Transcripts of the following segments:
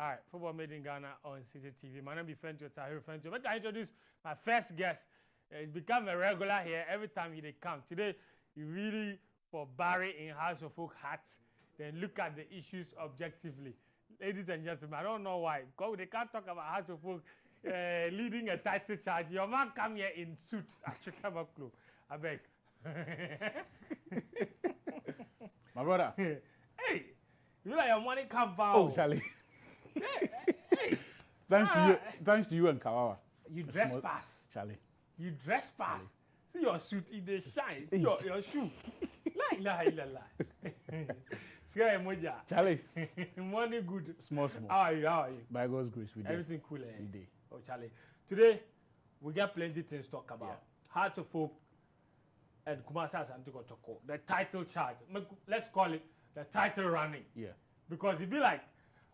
All right, Football Made in Ghana on CCTV. My name is Fenjo Tahir Fenjo. Let me introduce my first guest. He's become a regular here every time he come. Today, you really for Barry in House of Folk hats. Then look at the issues objectively. Ladies and gentlemen, I don't know why. Because they can't talk about House of Folk leading a title charge. Your man come here in suit at Chicago Club. I beg. My brother. Hey, you like your money come down. Oh, Charlie. Hey. Thanks to you and Kawawa. You dress pass. Charlie. You dress pass. See your suit, it shine. See your shoe. La. Sky Moja. Charlie. Money good. Small. How are you? By God's grace, we did. Everything cool, eh? We did. Oh, Charlie. Today, we got plenty things to talk about. Yeah. Hearts of Folk and Kumasi Asante Kotoko. The title charge. Let's call it the title running. Yeah. Because it be like,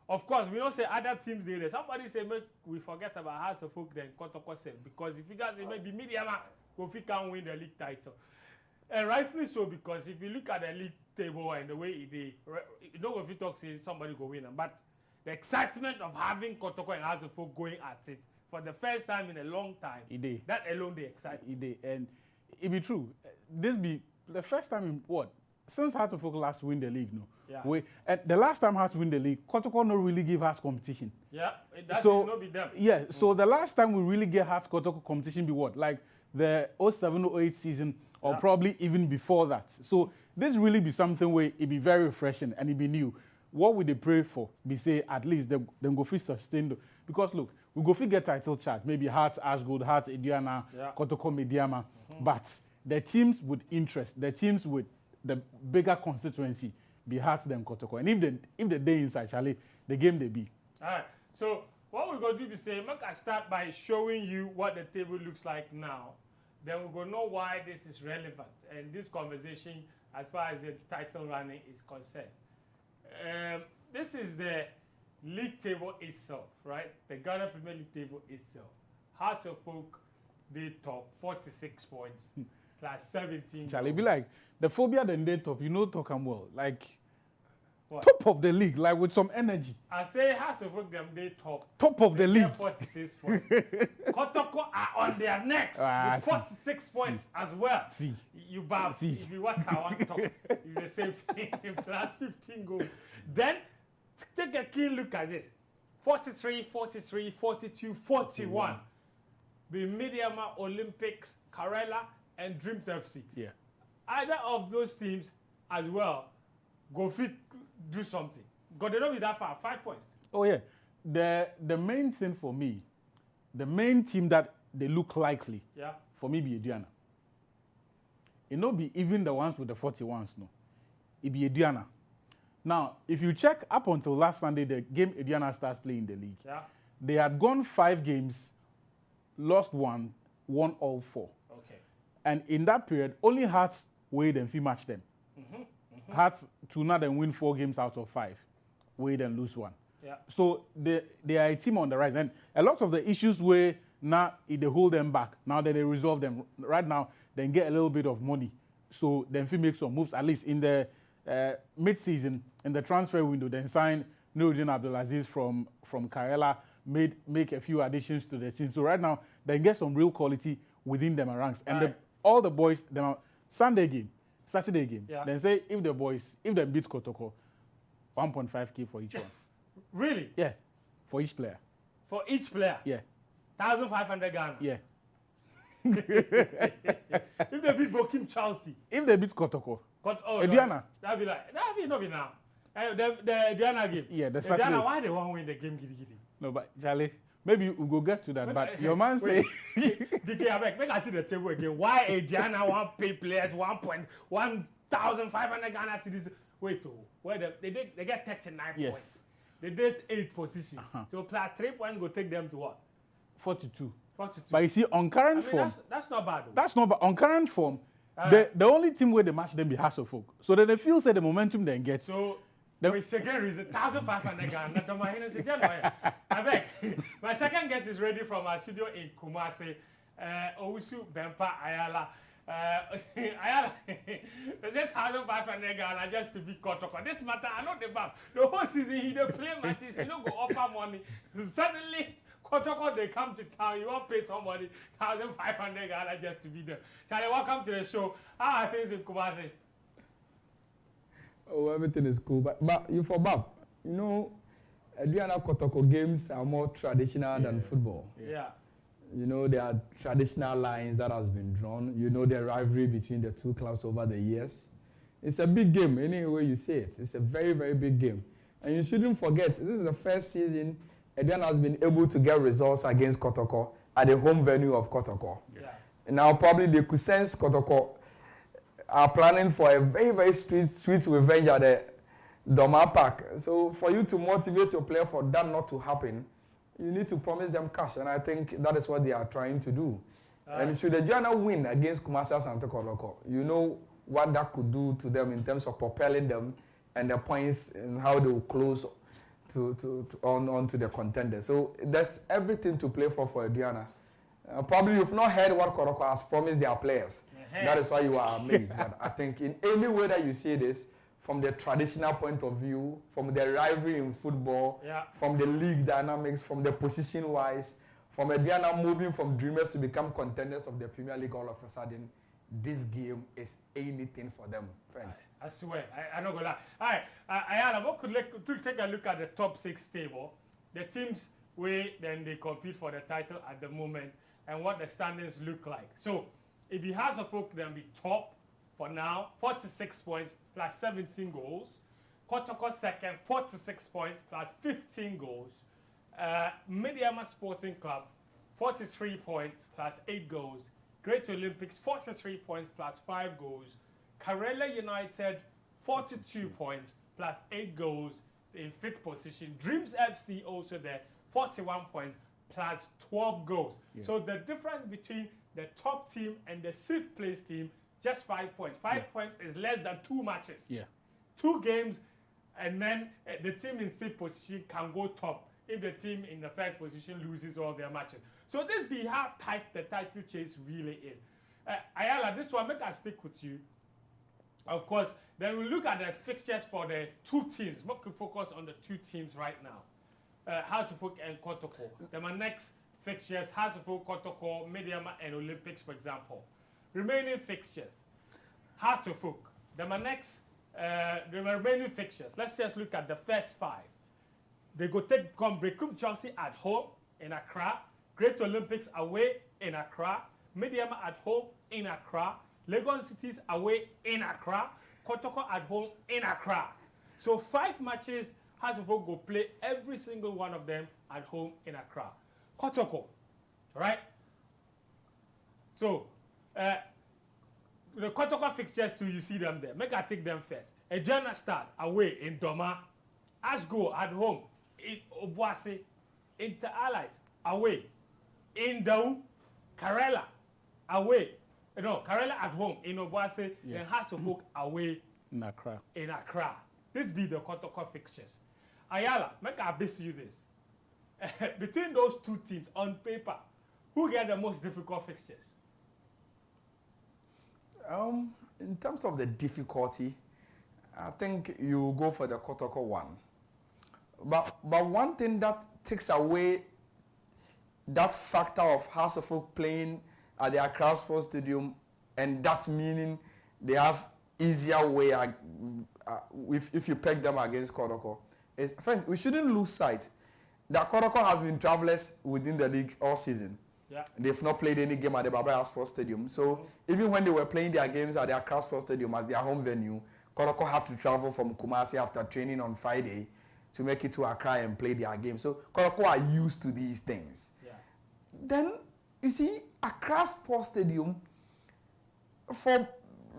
of course, we don't say other teams there. Somebody say, make we forget about Hearts of Folk, then Kotoko said. Because if you guys say, maybe Mediama, Kofi can win the league title. And rightfully so, because if you look at the league table and the way it is, you know, if you talk, say somebody go win. But the excitement of having Kotoko and Hearts of Folk going at it for the first time in a long time, that alone they excite. And it be true. This be the first time in what? Since Hearts of Folk last win the league, no. Yeah. The last time Hearts win the league, Kotoko no really give Hearts competition. Yeah, that's so, not be them. Yeah, so the last time we really get Hearts Kotoko competition be what? Like the 07-08 season, or probably even before that. So this really be something where it be very refreshing and it be new. What would they pray for? Be say at least them go fit sustain. Because look, we go fit get title charge. Maybe Hearts Ashgold, Hearts Ediana, Kotoko Mediama. But the teams with interest, the teams with the bigger constituency be Hearts than Kotoko. And if they day inside, Charlie, the game they be. All right. So what we're going to do is say, make I start by showing you what the table looks like now. Then we're going to know why this is relevant. And this conversation, as far as the title running is concerned. This is the league table itself, right? The Ghana Premier League table itself. Hearts of Folk, they top 46 points. Plus 17. Charlie, be like, the phobia then they top, you know, talk them well. Like, what? Top of the league, like with some energy. I say, Hearts of Folk, them they top. Top of the league. 46 points. Kotoko are on their necks with 46 points as well. See. You bab. See. If you want to top, you the same thing. Plus 15 goals. Then, take a keen look at this. 43, 43, 42, 41. The Mediama, Olympics, Karela, and Dreams FC. Yeah. Either of those teams as well go fit do something. Because they don't be that far, 5 points. Oh yeah. The main thing for me, the main team that they look likely for me be Ediana. It not be even the ones with the 41s, no. It be Ediana. Now, if you check up until last Sunday, the game Ediana starts playing the league. Yeah. They had gone 5 games, lost 1, won all 4. And in that period, only Hearts weighed and fee match them. Hearts to now then win 4 games out of 5, weighed and lose 1. Yeah. So they are a team on the rise. And a lot of the issues where now they hold them back, now that they resolve them right now, then get a little bit of money. So then fee make some moves, at least in the mid-season, in the transfer window, then sign Nuruddin Abdulaziz from Karela, make a few additions to the team. So right now, they get some real quality within them ranks. And all the boys, Sunday game, Saturday game, then say if they beat Kotoko, 1.5K for each one. Really? Yeah, for each player. For each player? Yeah. 1,500 Ghana? Yeah. If they beat Bokim Chelsea? If they beat Kotoko. Ediana. That'd be not be now. The Ediana game? Yeah, the Saturday. Ediana, why they won't win the game? No, but Charlie, maybe we'll go get to that. But your man say... DK, make I see the table again. Why Ediana want pay players 1,500 Ghana cedis? Wait, they get 39 points. They did 8th position. So plus 3 points go take them to what? 42. But you see, on current form... That's not bad. Though. That's not bad. On current form, the only team where they match them be Hearts of Folk. So then they feel say the momentum then gets... So... My second reason, 1,500 Ghana. I beg. My second guest is ready from our studio in Kumasi. Owusu Bempa Ayala. Ayala, Is it 1,500 Ghana just to beat Kotoko? This matter, I know the back. The whole season he don't play matches, he don't go offer money. Suddenly, Kotoko they come to town, you want to pay somebody 1,500 Ghana just to be there. Charlie, welcome to the show. How are things in Kumasi? Oh, everything is cool. But you for Bob, you know, Adriana Kotoko games are more traditional than football. Yeah. You know, there are traditional lines that has been drawn. You know, the rivalry between the two clubs over the years. It's a big game, any way you say it. It's a very, very big game. And you shouldn't forget, this is the first season Adriana has been able to get results against Kotoko at the home venue of Kotoko. Yeah. Now, probably the Kusens Kotoko are planning for a very, very sweet revenge at the Doma Park. So for you to motivate your player for that not to happen, you need to promise them cash. And I think that is what they are trying to do. And should the Adriana win against Kumasi Asante Kotoko, you know what that could do to them in terms of propelling them and the points and how they will close on to the contender. So there's everything to play for Adriana. Probably you've not heard what Kotoko has promised their players. That is why you are amazed. But I think in any way that you see this, from the traditional point of view, from the rivalry in football, from the league dynamics, from the position-wise, from Adriana moving from dreamers to become contenders of the Premier League all of a sudden, this game is anything for them, friends. I swear, I'm not going to lie. All right, Ayala, what could take a look at the top 6 table, the teams where then they compete for the title at the moment, and what the standings look like. So, if the House of Folk then be top for now, 46 points plus 17 goals. Kotoko second, 46 points plus 15 goals. Mediama Sporting Club, 43 points plus 8 goals. Great Olympics, 43 points plus 5 goals. Karela United, 42 points plus 8 goals in 5th position. Dreams FC also there, 41 points plus 12 goals. Yeah. So the difference between the top team and the 6th place team, just 5 points. 5 points is less than 2 matches. Yeah. 2 games, and then the team in 6th position can go top if the team in the 1st position loses all their matches. So this be how tight the title chase really is. Ayala, this one, make us stick with you. Of course, then we look at the fixtures for the 2 teams. We can focus on the 2 teams right now. House of Folk and Kotoko. Then my next fixtures, House of Folk, Kotoko, Mediama, and Olympics, for example. Remaining fixtures, House of Folk. Then my next, the remaining fixtures, let's just look at the first 5. They go take Brekum Chelsea at home in Accra, Great Olympics away in Accra, Mediama at home in Accra, Legon Cities away in Accra, Kotoko at home in Accra. So 5 matches, House of Folk go play every single one of them at home in Accra. Kotoko, right? So, the Kotoko fixtures too, you see them there. Make I take them first. Ejana start away in Doma. Asgo at home in Obuasi. Inter Allies away in Dau. Karela away. No, Karela at home in Obuasi. Then House of Folk away in Accra. In Accra. This be the Kotoko fixtures. Ayala, make I ask you this. Between those 2 teams on paper, who get the most difficult fixtures? In terms of the difficulty, I think you go for the Kotoko one. But one thing that takes away that factor of House of Folk playing at the Accra Sports Stadium, and that's meaning they have easier way if you peg them against Kotoko. Is, friends, we shouldn't lose sight that Kotoko has been travelers within the league all season. Yeah. They've not played any game at the Baba Sports Stadium. So even when they were playing their games at the Accra Sports Stadium as their home venue, Kotoko had to travel from Kumasi after training on Friday to make it to Accra and play their game. So Kotoko are used to these things. Yeah. Then, you see, Accra Sports Stadium, for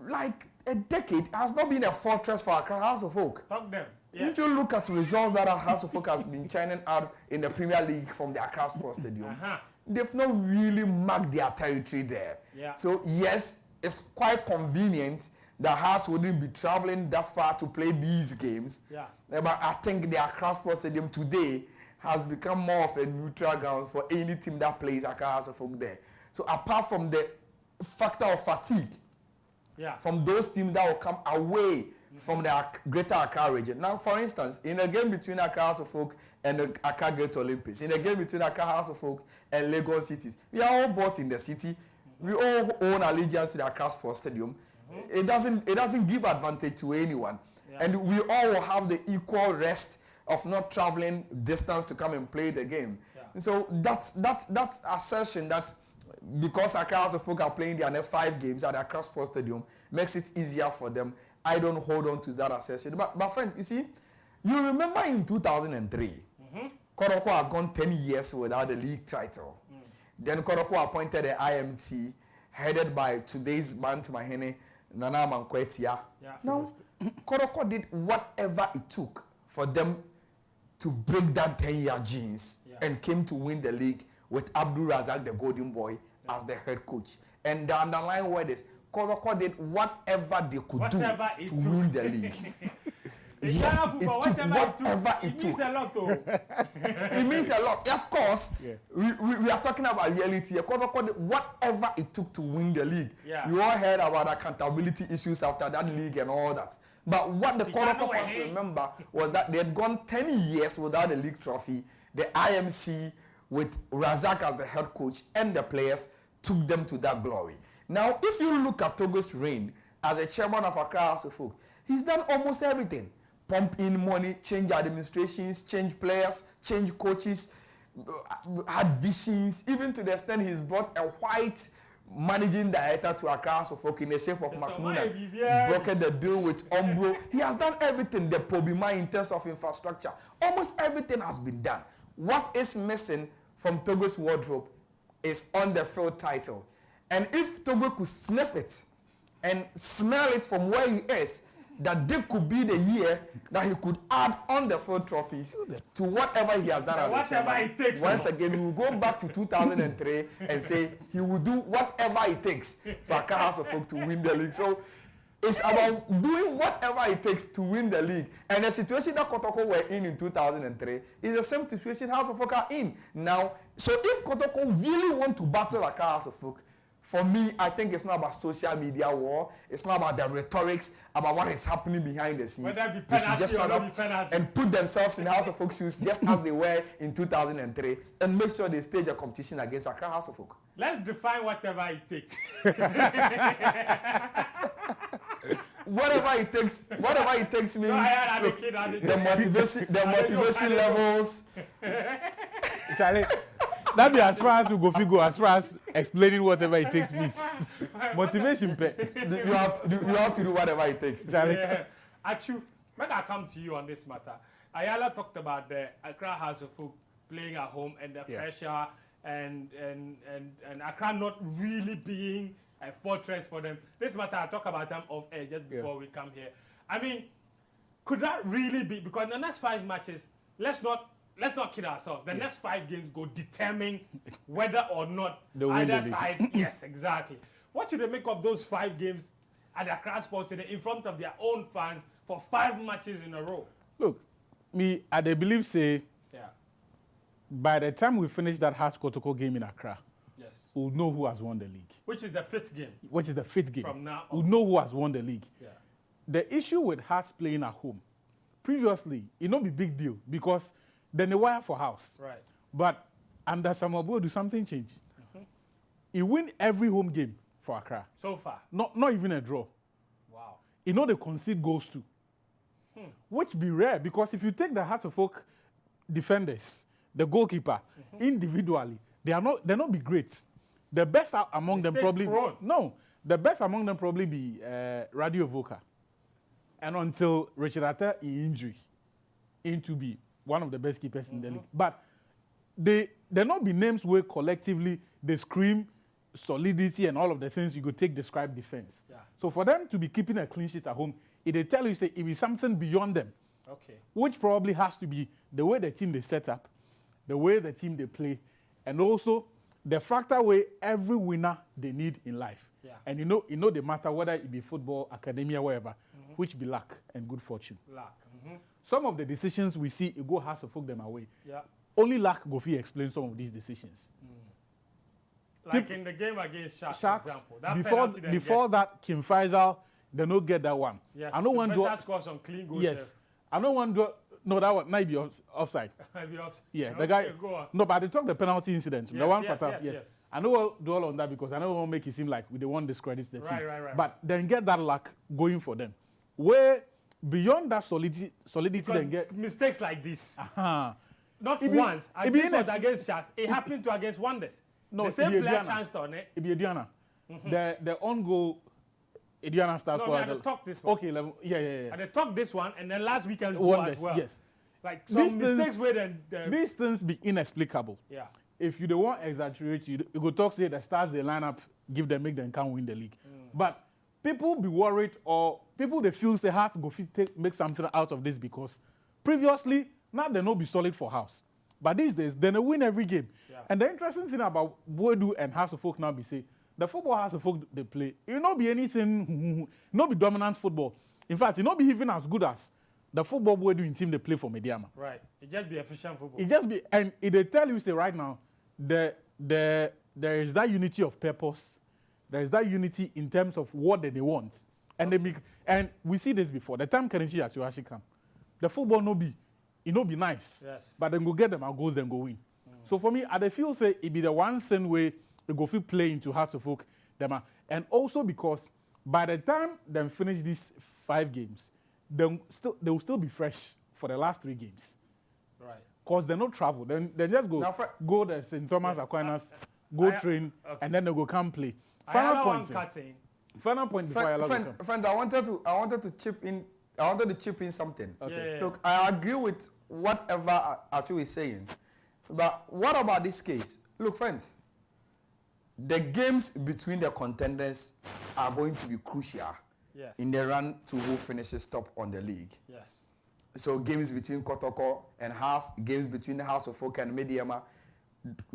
like a decade, has not been a fortress for Accra House of Folk. Fuck them. Yeah. If you look at the results that our House of Folk has been churning out in the Premier League from the Accra Sports Stadium, they've not really marked their territory there. Yeah. So yes, it's quite convenient that House wouldn't be traveling that far to play these games. Yeah. But I think the Accra Sports Stadium today has become more of a neutral ground for any team that plays Accra House of Folk there. So apart from the factor of fatigue, from those teams that will come away from the Greater Accra region. Now, for instance, in a game between Accra House of Folk and the Accra Great Olympics, in a game between Accra House of Folk and Lagos Cities, we are all both in the city. We all own allegiance to the Accra Sports Stadium. It doesn't give advantage to anyone. And we all will have the equal rest of not traveling distance to come and play the game. And so that assertion that because Accra House of Folk are playing their next 5 games at the Accra Sports Stadium makes it easier for them. I don't hold on to that assertion. But friend, you see, you remember in 2003, Kotoko has gone 10 years without the league title. Then Kotoko appointed the IMT, headed by today's Bant Mahene, Nana Mankwetia. Now, Kotoko did whatever it took for them to break that 10-year genes and came to win the league with Abdul Razak, the Golden Boy, as the head coach. And the underlying word is, Kotoko did whatever they could do to win the league. Yes, it took whatever it took. It means a lot, though. It means a lot. Of course, we are talking about reality. Kotoko did whatever it took to win the league. You all heard about accountability issues after that league and all that. But what the Kotoko fans remember was that they had gone 10 years without a league trophy. The IMC, with Razak as the head coach and the players, took them to that glory. Now, if you look at Togo's reign as a chairman of Accra House of Folk, he's done almost everything. Pump in money, change administrations, change players, change coaches, had visions, even to the extent he's brought a white managing director to Accra House of Folk in the shape of Macnuna, brokered the deal with Umbro. He has done everything, the Probima in terms of infrastructure. Almost everything has been done. What is missing from Togo's wardrobe is on the field title. And if Togo could sniff it and smell it from where he is, that this could be the year that he could add on the field trophies to whatever he has done as the chairman. Once again, we will go back to 2003 and say he will do whatever it takes for Accra House of Folk to win the league. So it's about doing whatever it takes to win the league. And the situation that Kotoko were in 2003 is the same situation House of Folk are in now. So if Kotoko really want to battle Accra House of Folk, for me, I think it's not about social media war. It's not about the rhetorics, about what is happening behind the scenes. They should just shut up and put themselves in House of Folk shoes just as they were in 2003 and make sure they stage a competition against Accra House of Folk. Let's define whatever it takes. Whatever it takes means the motivation levels. Charlie, that be as far as we go, as far as explaining whatever it takes means. Motivation. You have to do whatever it takes. Charlie. Achu, when I come to you on this matter, Ayala talked about the Accra House of Folk playing at home and the pressure and Accra not really being a fortress for them. This matter I talk about them off air just before we come here. I mean, could that really be, because in the next 5 matches, let's not kid ourselves. The next 5 games go determine whether or not either side. Yes, exactly. What should they make of those 5 games at the Accra Sports Stadium in front of their own fans for 5 matches in a row? Look, I believe by the time we finish that Hearts Kotoko game in Accra, we'll know who has won the league. Which is the 5th game. Which is the 5th game. From now on. We'll know who has won the league. Yeah. The issue with Hearts playing at home, previously, it not be big deal because then they wire for House. Right. But under Samoa do something change. He win every home game for Accra. So far. Not even a draw. Wow. You know they concede goals too. Which be rare because if you take the Hearts of Folk defenders, the goalkeeper, individually, they're not be great. The best among them probably the best among them probably be Radio Voka. And until Richard Atta in injury, to be one of the best keepers in the league. But they not be names where collectively they scream solidity and all of the things you could take describe defense. Yeah. So for them to be keeping a clean sheet at home, they tell you it is something beyond them. Okay. Which probably has to be the way the team they set up, the way the team they play, and also the factor where every winner they need in life. Yeah. And you know they matter whether it be football, academia, wherever, which be luck and good fortune. Luck. Some of the decisions we see, it go House of Folk them away. Yeah. Only luck go fi explain some of these decisions. Like in the game against Sharks, for Sharks, example. That before that, Kim Faisal, they don't get that one. Yes, I don't want to scores some clean goals. Yes. I don't want to. No, that one might be offside. Might be offside. Yeah, okay, the guy. Go on. No, but they talk the penalty incident. Yes, the one yes, for yes. I know we'll dwell on that because I don't want to make it seem like we don't want to discredit the team. Right. But then get that luck going for them. Where beyond that solidity Because then get mistakes like this. Uh-huh. Not It be- once. it And be this in a- was against Sharks. It happened to against Wonders. No, the same it be player Ediana. chanced on it. It be Ediana. The on goal, Ediana starts No, for I had to talk this one. Okay, level. Yeah. And they talked this one, and then last weekend's goal Wonders, as well. yes. Like some These mistakes things- where These things be inexplicable. yeah. If you don't want to exaggerate, you go talk say the stars they line up, make them can win the league. But people be worried or people they feel say have to go make something out of this because previously now they no be solid for House. But these days they no win every game. Yeah. And the interesting thing about Boadu and House of Folk now be say the football House of Folk they play, it not be anything, not be dominant football. In fact, it not be even as good as the football Boadu in team they play for Mediama. Right. It just be efficient football. It just be, and it they tell you say right now, there is that unity of purpose, there is that unity in terms of what they want, and and we see this before. The time Kenichi Atsuhashi come, the football no be nice, Yes. but then go get them our goals, then go win. So for me, I feel say it be the one thing where they go feel play into Hearts of Oak, them and also because by the time them finish these 5 games, they will still be fresh for the last 3 games. Right. Because they don't travel. Then just go to St. Thomas Aquinas, train, okay. and then they go come play. Final point Before I allow you to come. Friend, I wanted to chip in. I wanted to chip in something. Okay. Yeah. Look, I agree with whatever Atu is saying, but what about this case? Look, friends, the games between the contenders are going to be crucial Yes. in the run to who finishes top on the league. Yes. So games between Kotoko and House, games between the House of Folk and Mediama,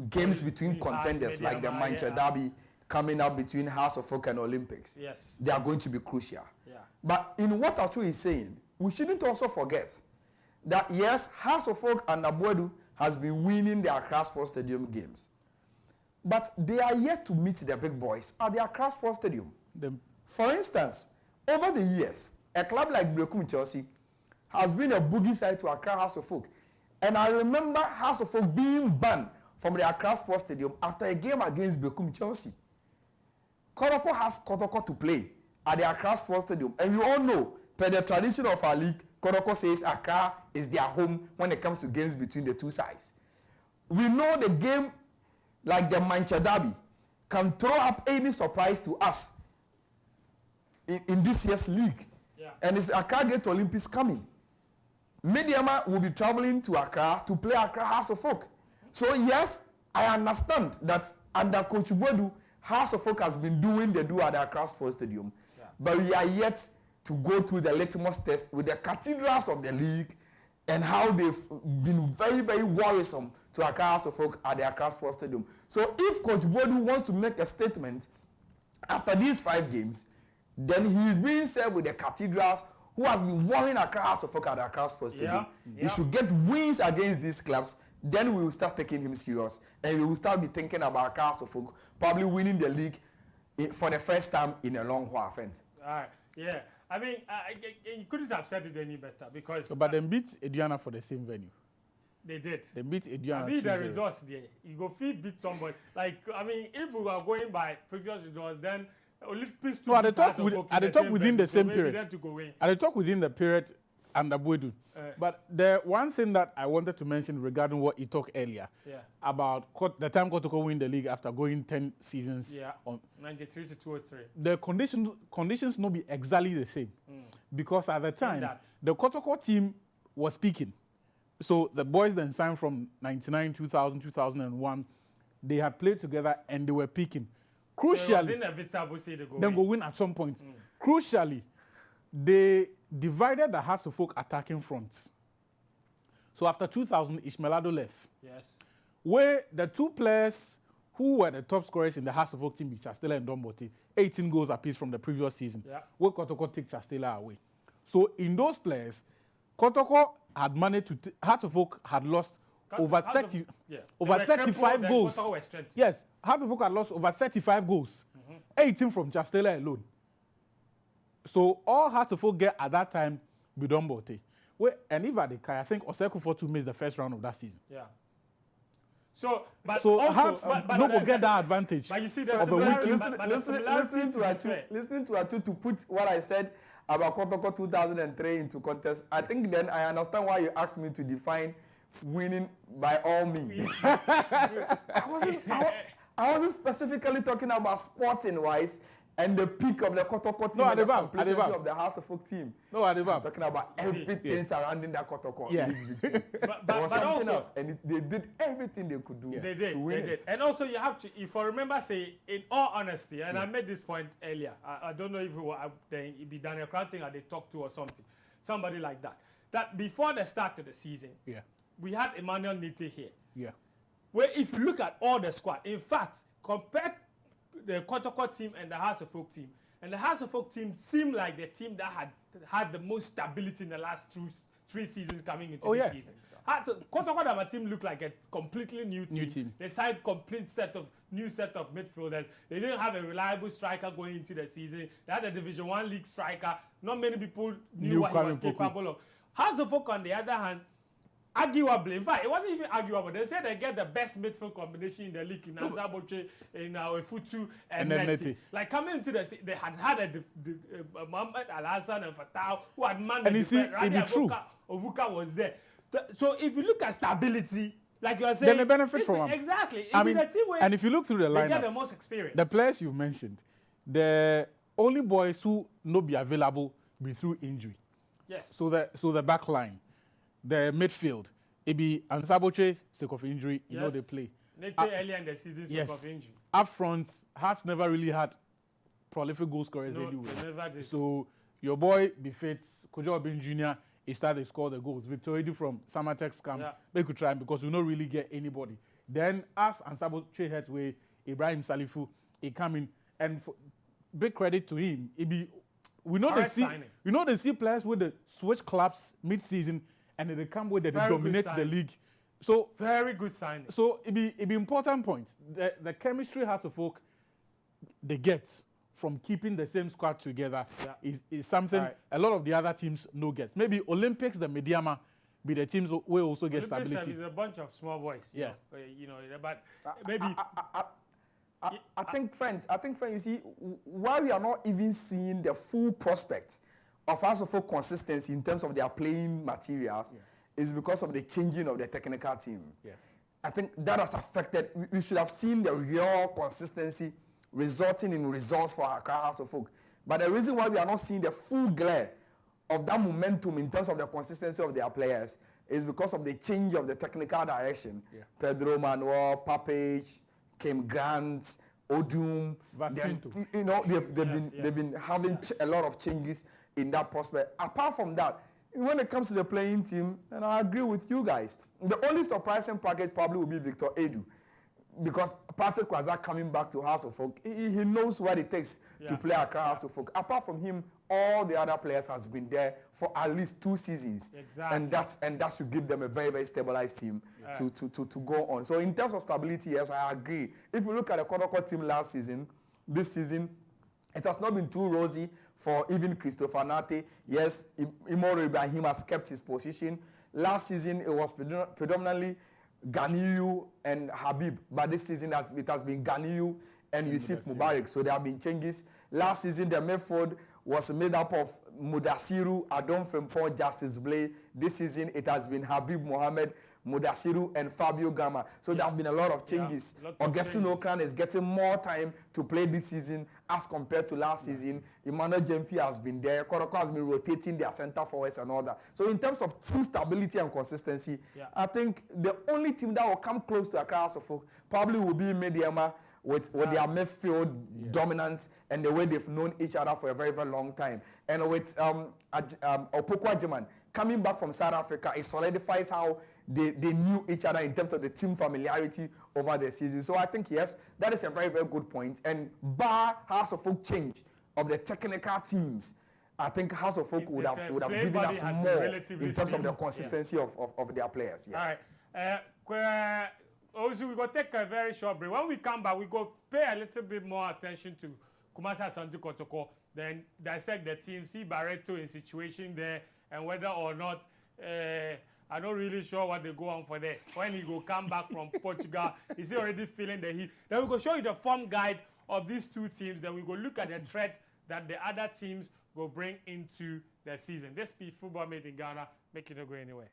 games between contenders like the Mediama, Manchester yeah. Derby coming up between House of Folk and Olympics. Yes. They are going to be crucial. Yeah. But in what Atu is saying, we shouldn't also forget that yes, House of Folk and Abuedu has been winning the Accra Sports Stadium games. But they are yet to meet the big boys at the Accra Sports Stadium. For instance, over the years, a club like Brekum Chelsea has been a boogie side to Accra House of Folk. And I remember House of Folk being banned from the Accra Sports Stadium after a game against Brekum Chelsea. Kotoko has Kotoko to play at the Accra Sports Stadium. And we all know, per the tradition of our league, Kotoko says Accra is their home when it comes to games between the two sides. We know the game like the Manchester Derby can throw up any surprise to us in this year's league. Yeah. And it's Accra Gate Olympics coming. Mediama will be traveling to Accra to play Accra House of Folk. So yes, I understand that under Coach Boadu, House of Folk has been doing the do at the Accra Sports Stadium. Yeah. But we are yet to go through the litmus test with the cathedrals of the league and how they've been very, very worrisome to Accra House of Folk at the Accra Sports Stadium. So if Coach Boadu wants to make a statement after these 5 games, then he is being served with the cathedrals who has been warring Accra House of Folk at the Accra Sports Stadium. He should get wins against these clubs. Then we will start taking him serious. And we will start be thinking about Accra House of Folk probably winning the league for the first time in a long while. Friends. All right. Yeah. I mean, you couldn't have said it any better because... So, but they beat Ediana for the same venue. They did. They beat Ediana. I mean, the results there. You go beat somebody. Like, I mean, if we were going by previous results, then Olympics... No, at the talk within the same period. At the talk within the period under Boadu. But the one thing that I wanted to mention regarding what he talked earlier about the time Kotoko win the league after going 10 seasons on 93 to 203. The conditions not be exactly the same because at the time the Kotoko team was peaking. So the boys then signed from 99, 2000, 2001. They had played together and they were peaking. Crucially, so it was inevitable say they go win at some point. Crucially, they divided the Hearts of Folk attacking fronts. So after 2000, Ishmaelado left. Yes. Where the 2 players who were the top scorers in the Hearts of Folk team, Chastela and Dombote, 18 goals apiece from the previous season, where Kotoko take Chastela away. So in those players, Kotoko had managed to, Hearts of Folk had lost over 30, over 35 goals. Yes, Hearts of Oak had lost over 35 goals, 18 from Chastela alone. So all Hearts of Oak get at that time, Bidombote. And if I think Oseko Fortu missed the first round of that season. Yeah. So Hearts don't get that advantage. But you see, listening to Atu to put what I said about Kotoko 2003 into context, I think then I understand why you asked me to define winning by all means. I wasn't specifically talking about sporting wise and the peak of the Kotoko team and the complacency of the House of Folk team. No, I'm talking about everything surrounding that Kotoko league victory. But was something also, else, and they did everything they could do to win it. And also, you have to, if I remember, say, in all honesty, and I made this point earlier, I don't know if it be Daniel Cranting or they talked to or something, somebody like that, that before the start of the season, we had Emmanuel Nite here. Yeah. Where if you look at all the squad, in fact, compared the Kotoko team and the House of Folk team, and the House of Folk team seemed like the team that had the most stability in the last 3 seasons coming into this season. Kotoko Dama team looked like a completely new team. They signed new set of midfielders. They didn't have a reliable striker going into the season. They had a Division 1 league striker. Not many people knew what he was capable of. House of Folk, on the other hand, arguably, in fact, it wasn't even arguable. They said they get the best midfield combination in the league in Azaboche, in Futu, and Neti. Like coming into the season, they had a Mohamed Al-Hassan and Fatah who had manned the defense. Rani Ovuka was there. So if you look at stability, like you are saying, then they benefit from them. Exactly. And if you look through the lineup, they get the most experience. The players you've mentioned, the only boys who not be available be through injury. Yes. So the back line, the midfield, it be Ansaboche, sake of injury, you know they play. Earlier in the season, sake of injury. Up front, Hearts never really had prolific goal scorers anyway. Never did. So your boy befits Kojo Obin Jr. He started to score the goals. Victor Edu from Samatex camp, they could try him because we don't really get anybody. Then us and Ansaboche heads way Ibrahim Salifu, he come in, and big credit to him. We know they see players with the switch clubs mid-season, and they come with they dominate the league. So very good signing. So it be important point. The chemistry Hearts of Folk they get from keeping the same squad together is something a lot of the other teams no gets. Maybe Olympics, the Mediama, be the teams will also get Olympics stability. Is a bunch of small boys. Yeah. But maybe. I think, friends, you see, why we are not even seeing the full prospect of House of Folk consistency in terms of their playing materials is because of the changing of the technical team. Yeah. I think that has affected. We should have seen the real consistency resulting in results for Accra House of Folk. But the reason why we are not seeing the full glare of that momentum in terms of the consistency of their players is because of the change of the technical direction. Yeah. Pedro Manuel, Papage, Kim Grant, Odum, they've been having a lot of changes in that prospect. Apart from that, when it comes to the playing team, and I agree with you guys, the only surprising package probably will be Victor Edu, because Patrick Kwazak coming back to House of Folk, he knows what it takes to play Accra House of Folk. Apart from him, all the other players has been there for at least 2 seasons. Exactly. And that should give them a very, very stabilized team to go on. So in terms of stability, yes, I agree. If you look at the Kotoko team last season, this season, it has not been too rosy for even Christopher Nate. Yes, Imoro Ibrahim has kept his position. Last season, it was predominantly Ganiyu and Habib, but this season it has been Ganiyu and Yusuf Mubarak. So there have been changes. Last season, the midfield was made up of Mudasiru, Adon Frimpong, Justice Blay. This season, it has been Habib Mohamed, Mudasiru, and Fabio Gama. So there have been a lot of changes. Augustine Okran is getting more time to play this season as compared to last season. Emmanuel Jemfi has been there. Kotoko has been rotating their center forwards and all that. So in terms of true stability and consistency, I think the only team that will come close to Accra House of Folk probably will be Mediama, with their midfield dominance and the way they've known each other for a very, very long time. And with Opoku Ajiman coming back from South Africa, it solidifies how they knew each other in terms of the team familiarity over the season. So I think, yes, that is a very, very good point. And bar House of Folk change of the technical teams, I think House of Folk would have given us more in terms of the consistency of their players. Yes. All right. Also, we go take a very short break. When we come back, we go pay a little bit more attention to Kumasi Asante Kotoko, then dissect the team, see Barreto in situation there, and whether or not I'm not really sure what they go on for there. When he go come back from Portugal, is he already feeling the heat? Then we go show you the form guide of these two teams. Then we go look at the threat that the other teams will bring into the season. This be Football Made in Ghana. Make it not go anywhere.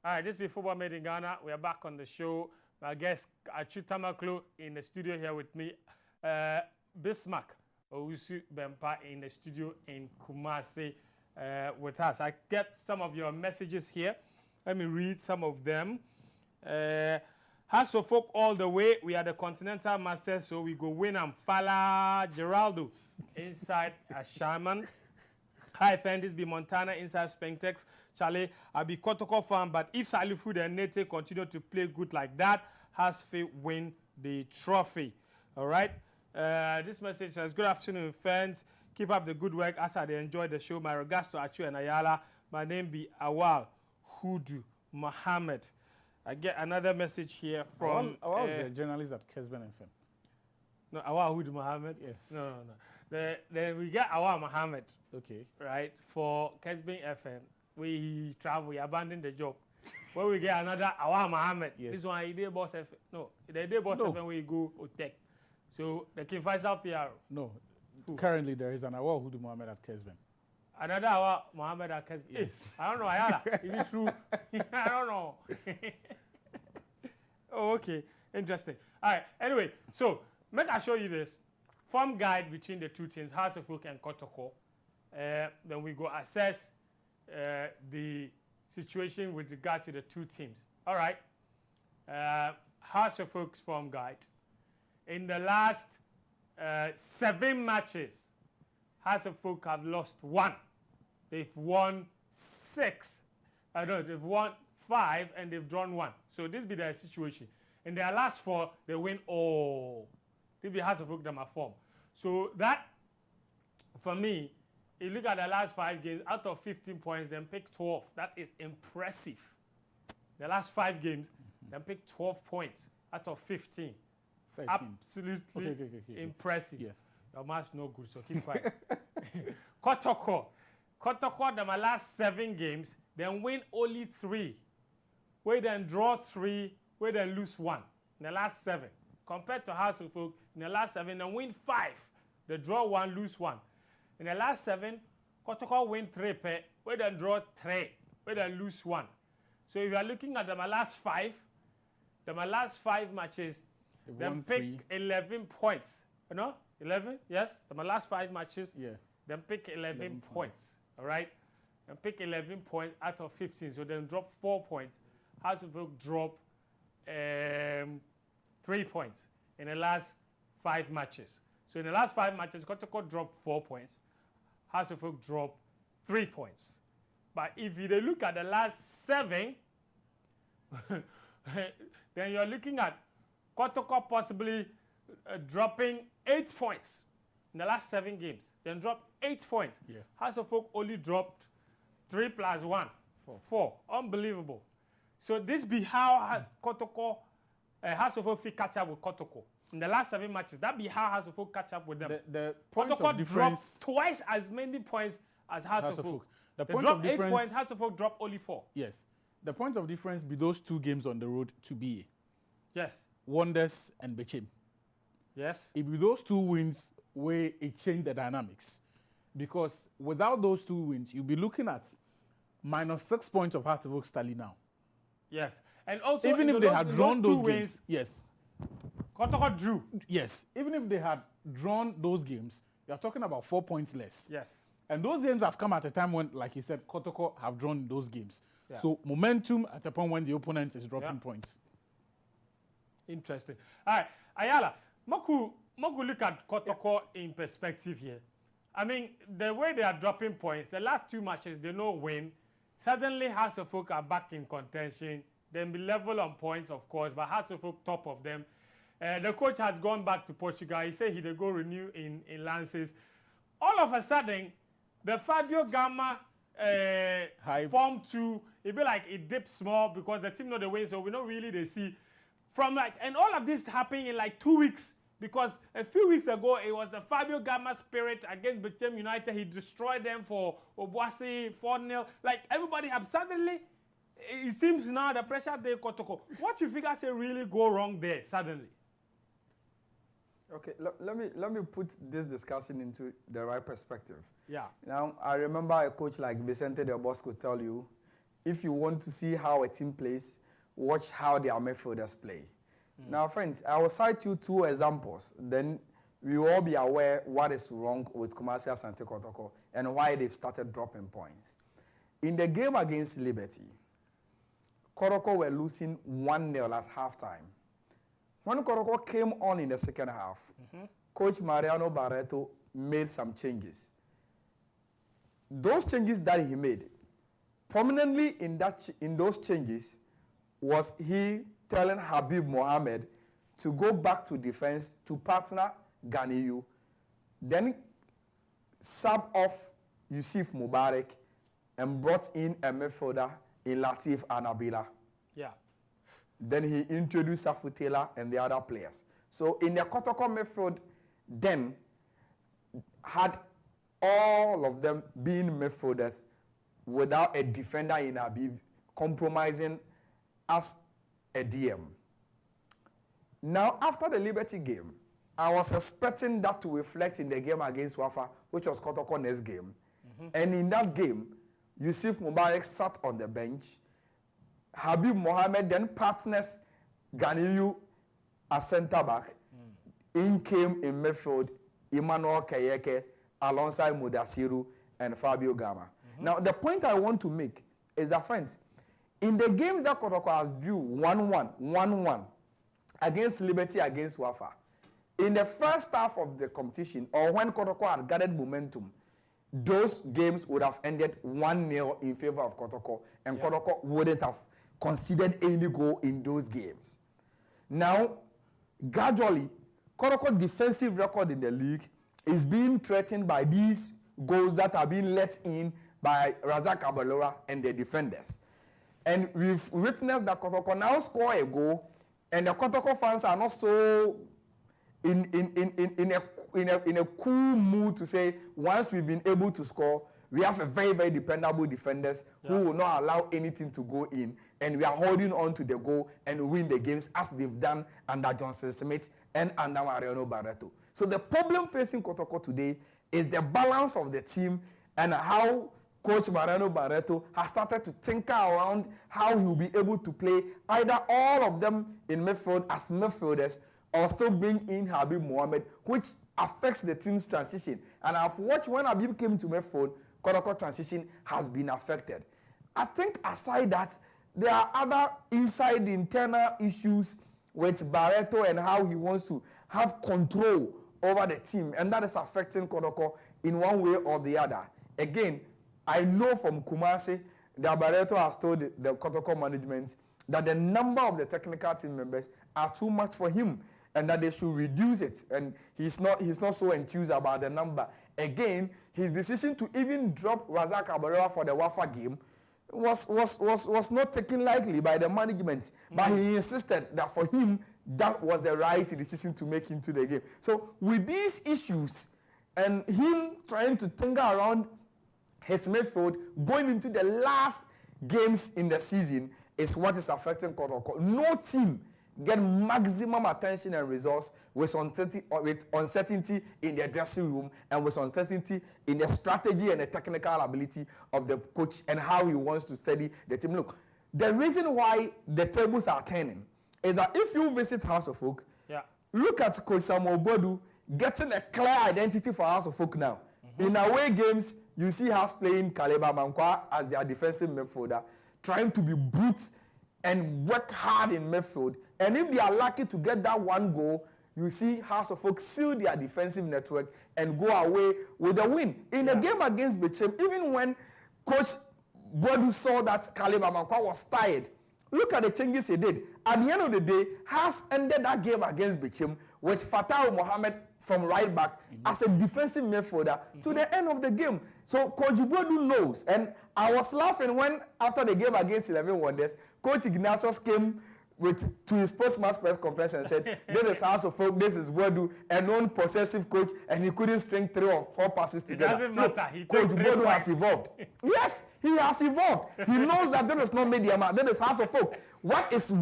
All right, this be Football Made in Ghana. We are back on the show. My guest, Achu Tamaklo, in the studio here with me. Bismarck Owusu Bempa in the studio in Kumasi with us. I get some of your messages here. Let me read some of them. House of Folk all the way. We are the Continental Masters, so we go win and Fala Geraldo inside a shaman. Hi, friend. This be Montana inside Spentex. Charlie, I be Kotoko fan, but if Salifud and Nete continue to play good like that, Hasfi win the trophy. All right. This message says, good afternoon, friends. Keep up the good work as I enjoy the show. My regards to Achu and Ayala. My name be Awal Hudu Mohammed. I get another message here from... Awal is a journalist at Kesben FM. No, Awal Hudu Mohammed? Yes. No. Then we get Awal Mohammed. Okay. Right, for Kesben FM. We travel, we abandon the job. When we get another Awal Mohammed, yes. This one, Idea Boss FM. No, the Idea Boss FM, we go Otek. So, the King Faisal PR. No. Who? Currently, there is an Awal Hudu Mohammed at Kesben. Another Awal Mohammed at Kesben? Yes. I don't know, Ayala. If it's true, I don't know. Oh, okay. Interesting. All right. Anyway, so, make I show you this. Form guide between the two teams, House of Folk and Kotoko. Then we go assess the situation with regard to the two teams. All right. House of Folk's form guide. In the last 7 matches, House of Folk have lost 1. They've won 6. They've won 5 and they've drawn 1. So this be their situation. In their last 4, they win all. This be House of Folk that are form. So that, for me, you look at the last 5 games, out of 15 points, then pick 12. That is impressive. The last 5 games, then pick 12 points out of 15. 13. Absolutely Okay. impressive. Yes. Your match no good, so keep quiet. Kotoko, the my last 7 games, then win only 3. We then draw 3, we then lose 1 in the last 7. Compared to House of Folk, in the last 7, then win 5. They draw 1, lose 1. In the last 7, Kotoko win 3 pair, we then draw 3, we then lose 1. So if you are looking at my last 5 matches, then pick 11 points. You know? 11? Yes? My last 5 matches, Yeah. then pick 11 points. All right? Then pick 11 points out of 15. So then drop 4 points. House of Folk drop 3 points in the last 5 matches. So in the last 5 matches, Kotoko dropped 4 points. House of Folk dropped 3 points. But if you look at the last 7, then you're looking at Kotoko possibly dropping 8 points in the last 7 games. Then dropped 8 points. Yeah. House of Folk only dropped 3 plus 1. 4. Unbelievable. So this be how Kotoko, House of Folk catch up with Kotoko. In the last 7 matches, that be how House of Folk catch up with them. The point Kotoko of difference... dropped twice as many points as House of Folk. The They point dropped of 8 difference... points, House of Folk dropped only 4. Yes. The point of difference be those 2 games on the road to BA. Yes. Wonders and Bechem. Yes. It be those 2 wins where it changed the dynamics. Because without those 2 wins, you'll be looking at minus 6 points of Heart of Oak Stally now. Yes. And also, even if they had drawn those games, wins, yes. Kotoko drew. Yes. Even if they had drawn those games, you're talking about 4 points less. Yes. And those games have come at a time when, like you said, Kotoko have drawn those games. Yeah. So momentum at a point when the opponent is dropping points. Interesting. All right, Ayala, Moku look at Kotoko in perspective here. I mean, the way they are dropping points, the last 2 matches, they no win. Suddenly, House of Folk are back in contention. Then be level on points, of course, but House of Folk top of them. The coach has gone back to Portugal. He said he'd go renew in Lances. All of a sudden, the Fabio Gama form 2, it be like it dips small because the team know the way, so we don't really they see from like, and all of this happening in like 2 weeks because a few weeks ago it was the Fabio Gama spirit against Bechem United. He destroyed them for Obuasi 4-0. Like everybody have suddenly, it seems now the pressure they Kotoko. What you figure say really go wrong there suddenly? Okay, let me put this discussion into the right perspective. Yeah. Now, I remember a coach like Vicente Del Bosco tell you, if you want to see how a team plays, watch how their midfielders play. Now, friends, I will cite you 2 examples. Then we will all be aware what is wrong with Kumasi Asante Kotoko and why they've started dropping points. In the game against Liberty, Kotoko were losing 1-0 at halftime. When Kotoko came on in the second half, Coach Mariano Barreto made some changes. Those changes that he made, prominently in those changes, was he telling Habib Mohamed to go back to defense to partner Ganiyu, then sub off Yusuf Mubarak and brought in a midfielder in Latif Anabila. Yeah. Then he introduced Safutela and the other players. So in the Kotoko midfield, then had all of them being midfielders without a defender in Habib, compromising as a DM. Now, after the Liberty game, I was expecting that to reflect in the game against Wafa, which was Kotoko next game. And in that game, Yusuf Mubarak sat on the bench. Habib Mohamed then partners Ganiyu as centre back. In came in midfield Emmanuel Kayeke alongside Mudasiru and Fabio Gama. Now, the point I want to make is that, friends, in the games that Kotoko has drew 1-1 against Liberty, against Wafa, in the first half of the competition, or when Kotoko had gathered momentum, those games would have ended 1-0 in favor of Kotoko, and Kotoko wouldn't have conceded any goal in those games. Now, gradually, Kotoko defensive record in the league is being threatened by these goals that are being let in by Razak Abalora and the defenders. And we've witnessed that Kotoko now score a goal, and the Kotoko fans are not so in a cool mood to say, once we've been able to score, we have a very, very dependable defenders who will not allow anything to go in, and we are holding on to the goal and win the games as they've done under Johnson Smith and under Mariano Barreto. So the problem facing Kotoko today is the balance of the team and how Coach Mariano Barreto has started to tinker around how he will be able to play either all of them in midfield as midfielders or still bring in Habib Mohamed, which affects the team's transition. And I've watched when Habib came to midfield, Kotoko transition has been affected. I think aside that, there are other inside internal issues with Barreto and how he wants to have control over the team, and that is affecting Kotoko in one way or the other. Again, I know from Kumasi that Barreto has told the Kotoko management that the number of the technical team members are too much for him and that they should reduce it. And he's not so enthused about the number. Again, his decision to even drop Razak Abalora for the Wafa game was not taken lightly by the management. But he insisted that for him, that was the right decision to make into the game. So with these issues and him trying to tinker around his midfield going into the last games in the season is what is affecting Kotoko. No team get maximum attention and results with uncertainty in their dressing room and with uncertainty in the strategy and the technical ability of the coach and how he wants to study the team. Look, the reason why the tables are turning is that if you visit House of Folk, look at Coach Samuel Bodu getting a clear identity for House of Folk now. In away games, you see us playing Kaleba Mankwa as their defensive midfielder, trying to be brute and work hard in midfield. And if they are lucky to get that one goal, you see House of Folk seal their defensive network and go away with a win. In the game against Bechem, even when Coach Bodu saw that Kaleba Mankwa was tired, look at the changes he did. At the end of the day, Haas ended that game against Bechem with Fatah Mohamed from right back as a defensive midfielder to the end of the game. So Coach Bodu knows. And I was laughing when, after the game against 11 Wonders, Coach Ignatius came to his post-match press conference and said, this is House of Folk, this is Bodu, a non-possessive coach, and he couldn't string 3 or 4 passes together. It doesn't matter. Look, Coach Bodu has evolved. Yes, he has evolved. He knows that this is not Media Man, this is House of Folk. What is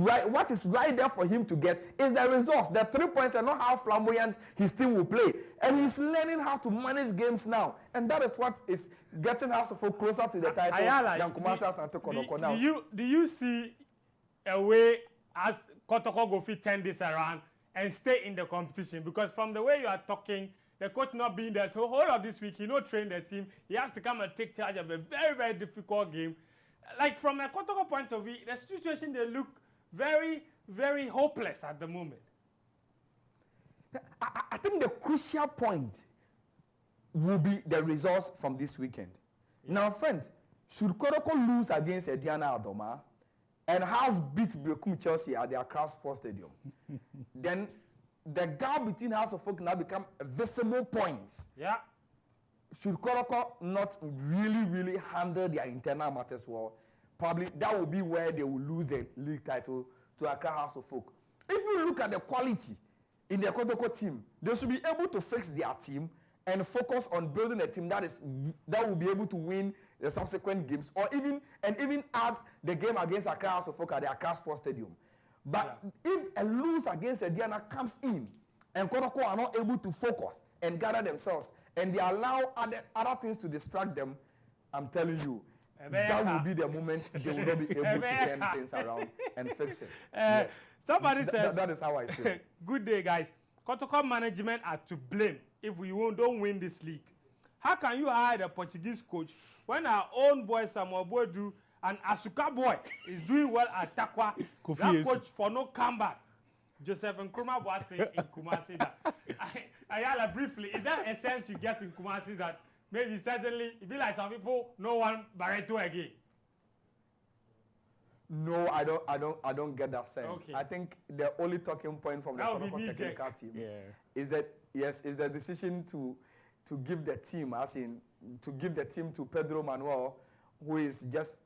right there for him to get is the results. The 3 points are not how flamboyant his team will play. And he's learning how to manage games now. And that is what is getting House of Folk closer to the title than Kumasi Asante Kotoko now. Do you see a way as Kotoko go fit turn this around and stay in the competition? Because from the way you are talking, the coach not being there, so whole of this week, he not train the team. He has to come and take charge of a very, very difficult game. Like from a Kotoko point of view, the situation, they look very, very hopeless at the moment. I think the crucial point will be the results from this weekend. Yeah. Now, friends, should Kotoko lose against Ediana Adoma and has beat Brekum Chelsea at the Accra Sports Stadium, then the gap between House of Folk now become visible points. Yeah. Should Kotoko not really handle their internal matters well, probably that will be where they will lose the league title to Accra House of Folk. If you look at the quality in the Kotoko team, they should be able to fix their team and focus on building a team that will be able to win the subsequent games, or even add the game against Accra House of Folk at the Accra Sports Stadium. But if a lose against Ediana comes in and Kotoko are not able to focus and gather themselves, and they allow other things to distract them, I'm telling you, that will be the moment they will not be able to turn things around and fix it. Yes. Somebody says that is how I feel. Good day, guys. Kotoko management are to blame if we don't win this league. How can you hire a Portuguese coach when our own boy Samuel Bodu and Asuka boy is doing well at Takwa? That coach for no comeback. Joseph Nkrumah Boateng in Kumasi. Ayala, briefly, is there a sense you get in Kumasi that maybe suddenly it be like some people no one Barreto again? No, I don't get that sense. Okay. I think the only talking point from the Kotoko technical team is that is the decision to give the team, to Pedro Manuel, who is just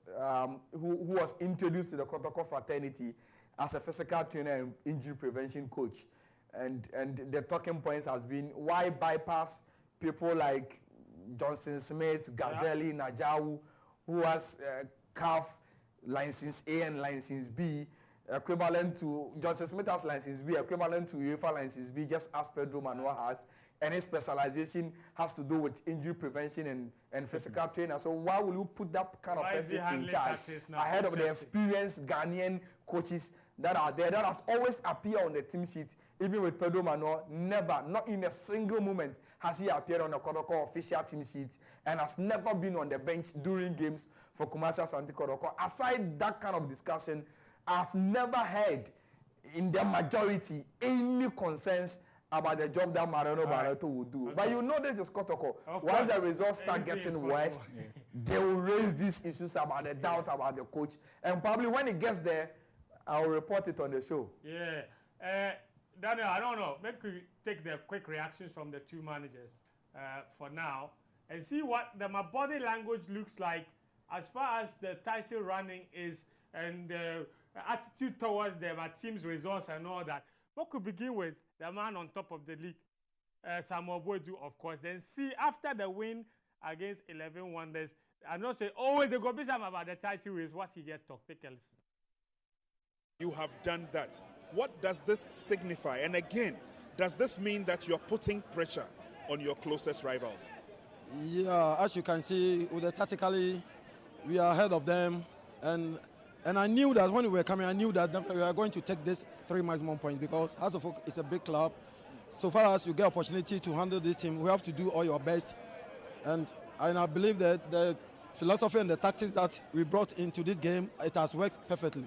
who was introduced to the Kotoko fraternity as a physical trainer and injury prevention coach. And the talking points has been why bypass people like Johnson Smith, Gazeli, Najawu, who has CAF license A and license B, equivalent to Johnson Smith has license B, equivalent to UEFA license B, just as Pedro Manuel has. And his specialization has to do with injury prevention and physical trainer. So why will you put that kind of person in charge ahead of the experienced Ghanaian coaches that are there, that has always appeared on the team sheet? Even with Pedro Manuel, never, not in a single moment has he appeared on the Kotoko official team sheet, and has never been on the bench during games for Kumasi Asante Kotoko. Aside that kind of discussion, I've never heard in the majority any concerns about the job that Mariano Barreto will do. Okay. But you know this is Kotoko. Once the results start getting worse, they will raise these issues about the doubt about the coach. And probably when it gets there, I'll report it on the show. Yeah. Daniel, I don't know. Maybe we take the quick reactions from the two managers for now and see what my body language looks like as far as the title running is and the attitude towards them, my team's results and all that. What could begin with the man on top of the league, Samuel Bodu, of course. Then see after the win against 11 Wonders, I'm not saying always they go be something about the title race, what he get talk. Take a listen. You have done that. What does this signify? And again, does this mean that you're putting pressure on your closest rivals? Yeah, as you can see, with the tactically, we are ahead of them. And I knew that when we were coming, I knew that we were going to take this 3 maximum points because House of Folk is a big club. So far as you get opportunity to handle this team, we have to do all your best. And I believe that the philosophy and the tactics that we brought into this game, it has worked perfectly.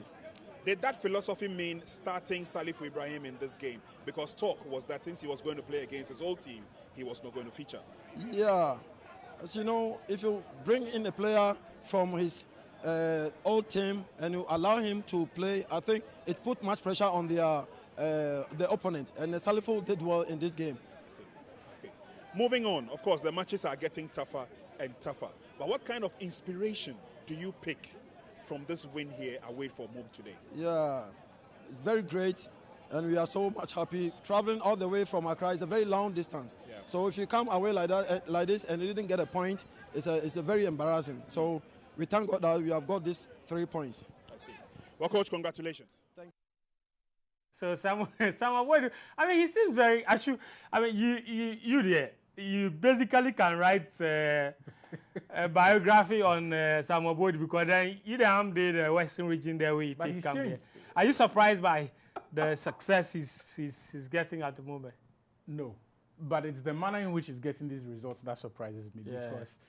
Did that philosophy mean starting Salif Ibrahim in this game? Because talk was that since he was going to play against his old team, he was not going to feature. Yeah. As you know, if you bring in a player from his old team and you allow him to play, I think it put much pressure on the opponent. And Salifo did well in this game. Moving on, of course, the matches are getting tougher and tougher. But what kind of inspiration do you pick from this win here away from home today? Yeah, it's very great, and we are so much happy. Traveling all the way from Accra is a very long distance. Yeah. So if you come away like that, like this, and you didn't get a point, it's a very embarrassing. So we thank God that we have got these 3 points. I see. Well, Coach, congratulations. So Samuel, what I mean, he seems very. I mean, you there. You basically can write a biography on Samuel Boyd, because then you don't did the Western region there where you But take he's come changed. here. Are you surprised by the success he's getting at the moment? No, but it's the manner in which he's getting these results that surprises me. Yeah. Because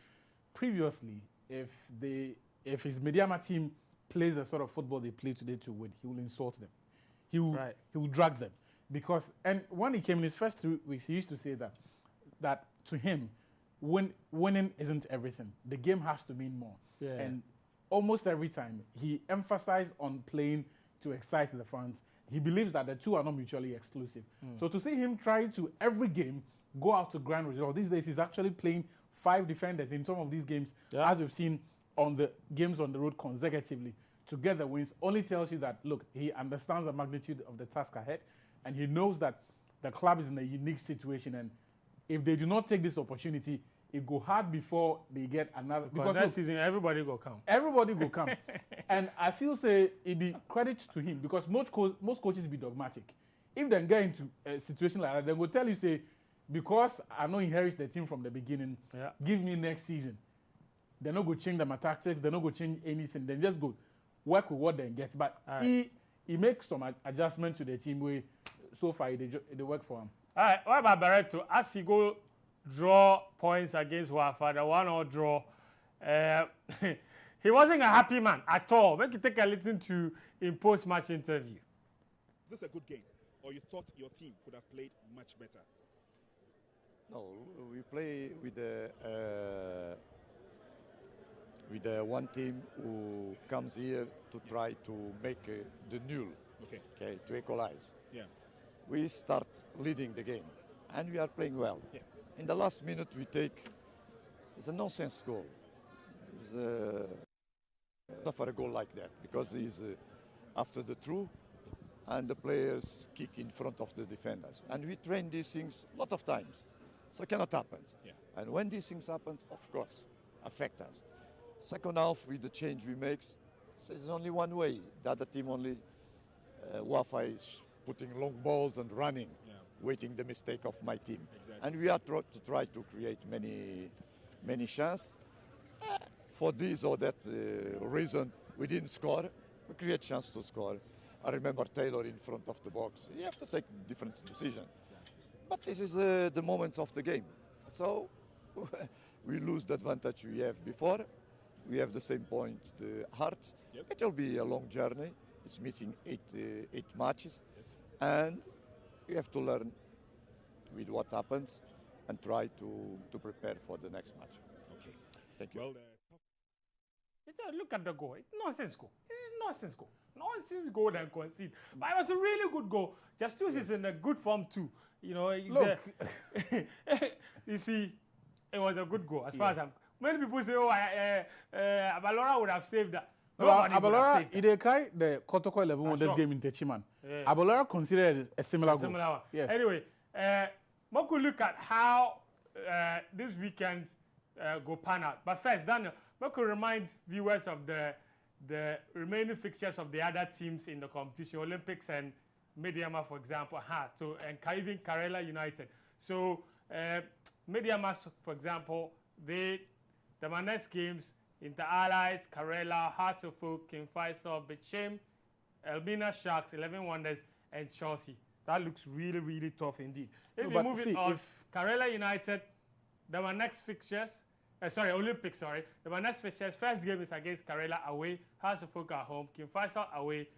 previously, if his Mediama team plays the sort of football they play today to win, he will insult them. He will drag them. Because, and when he came in his first 2 weeks, he used to say that to him, winning isn't everything. The game has to mean more. Yeah. And almost every time, he emphasized on playing to excite the fans. He believes that the two are not mutually exclusive. So to see him try to, every game, go out to grand result. These days, he's actually playing 5 defenders in some of these games, as we've seen on the games on the road consecutively. Together wins only tells you that, look, he understands the magnitude of the task ahead, and he knows that the club is in a unique situation, and if they do not take this opportunity, it go hard before they get another. Because next season, everybody will come. Everybody will come. And I feel say it be credit to him, because most coaches be dogmatic. If they get into a situation like that, they will tell you, say, because I know inherits the team from the beginning, give me next season. They're not going to change my tactics. They're not going to change anything. They just go work with what they get. But he makes some adjustment to the team where so far they work for him. All right, what about Barreto? As he go draw points against Wafa, the 1-1 draw, he wasn't a happy man at all. Make you take a listen to in post-match interview. Is this a good game, or you thought your team could have played much better? No, we play with the one team who comes here to try to make the null, okay, to equalize. Yeah. We start leading the game, and we are playing well. Yeah. In the last minute, it's a nonsense goal. It's not for a goal like that, because he's after the through, and the players kick in front of the defenders. And we train these things a lot of times, so it cannot happen. Yeah. And when these things happen, of course, affect us. Second half, with the change we make, there's only one way. The other team only, Wafa is putting long balls and running, waiting the mistake of my team. Exactly. And we are to try to create many chances. For this or that reason, we didn't score. We create chance to score. I remember Taylor in front of the box. You have to take different decision. But this is the moments of the game. So we lose the advantage we have before. We have the same point, the Hearts. Yep. It will be a long journey. It's missing eight matches. Yes. And we have to learn with what happens and try to prepare for the next match. Okay. Thank you. Well, Look at the goal. It's nonsense goal. It's nonsense goal. Nonsense goal and concede. But it was a really good goal. Justus is in a good form too. You know, Look. you see, it was a good goal. As far as I'm, many people say, "Oh, Abalora would have saved that." Nobody would have saved that. Idekai, the Kotoko 11 won this sure. game in Techiman. Yeah. Abalora considered a similar goal. Similar one. Yeah. Anyway, we could look at how this weekend go pan out. But first, Daniel, we could remind viewers of the remaining fixtures of the other teams in the competition, Olympics and Mediama, for example. So, and even Karela United. So, Mediama, for example, the next games, Inter Allies, Karela, Hearts of Oak, King Faisal, Bechem, Elmina Sharks, 11 Wonders, and Chelsea. That looks really, really tough indeed. If we move it on, Karela United, there next fixtures, Olympics, The next fixtures, first game is against Karela away, Hearts of Oak at home, King Faisal away.